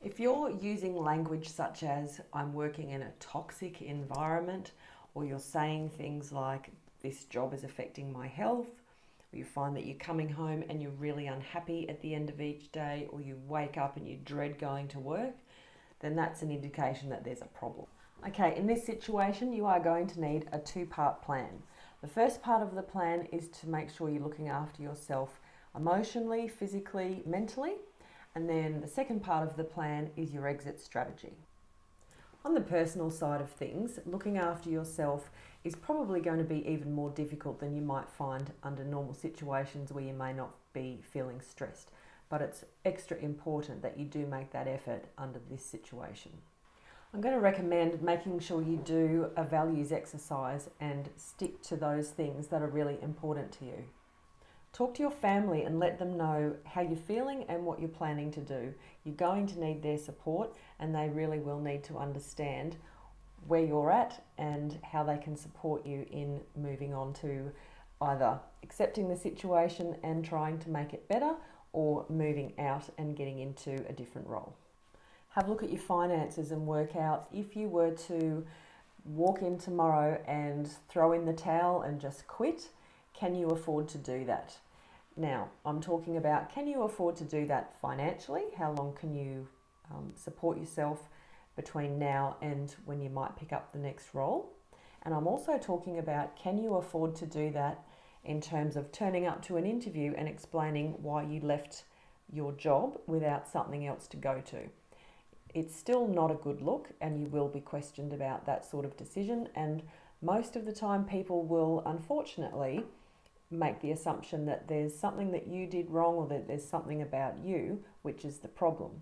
If you're using language such as I'm working in a toxic environment, or you're saying things like this job is affecting my health, or you find that you're coming home and you're really unhappy at the end of each day, or you wake up and you dread going to work, then that's an indication that there's a problem. Okay, in this situation, you are going to need a two-part plan. The first part of the plan is to make sure you're looking after yourself emotionally, physically, mentally. And then the second part of the plan is your exit strategy. On the personal side of things, looking after yourself is probably going to be even more difficult than you might find under normal situations where you may not be feeling stressed. But it's extra important that you do make that effort under this situation. I'm going to recommend making sure you do a values exercise and stick to those things that are really important to you. Talk to your family and let them know how you're feeling and what you're planning to do. You're going to need their support, and they really will need to understand where you're at and how they can support you in moving on to either accepting the situation and trying to make it better, or moving out and getting into a different role. Have a look at your finances and work out, if you were to walk in tomorrow and throw in the towel and just quit, can you afford to do that? Now, I'm talking about, can you afford to do that financially? How long can you support yourself between now and when you might pick up the next role? And I'm also talking about, can you afford to do that in terms of turning up to an interview and explaining why you left your job without something else to go to? It's still not a good look, and you will be questioned about that sort of decision, and most of the time people will unfortunately make the assumption that there's something that you did wrong, or that there's something about you which is the problem.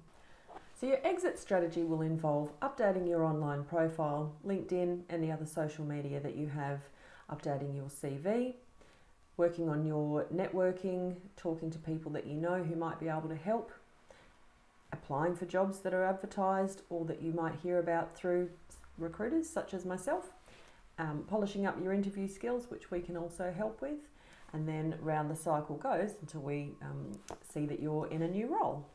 So your exit strategy will involve updating your online profile, LinkedIn, and the other social media that you have, updating your CV, working on your networking, talking to people that you know who might be able to help, applying for jobs that are advertised or that you might hear about through recruiters such as myself, polishing up your interview skills, which we can also help with, and then round the cycle goes until we see that you're in a new role.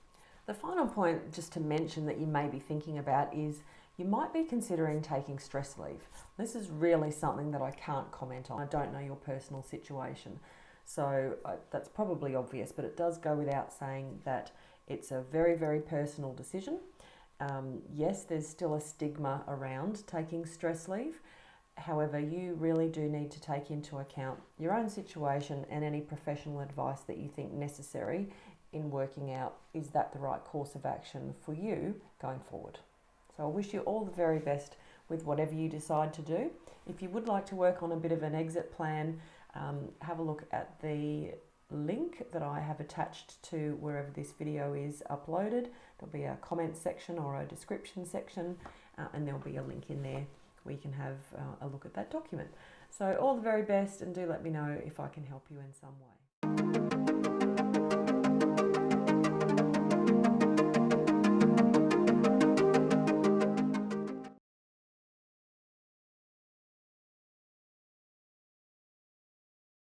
The final point just to mention that you may be thinking about is you might be considering taking stress leave. This is really something that I can't comment on. I don't know your personal situation, so that's probably obvious, but it does go without saying that it's a very, very personal decision. Yes, there's still a stigma around taking stress leave. However, you really do need to take into account your own situation and any professional advice that you think necessary in working out, is that the right course of action for you going forward. So I wish you all the very best with whatever you decide to do. If you would like to work on a bit of an exit plan, have a look at the link that I have attached to wherever this video is uploaded. There'll be a comment section or a description section, and there'll be a link in there where you can have a look at that document. So all the very best, and do let me know if I can help you in some way.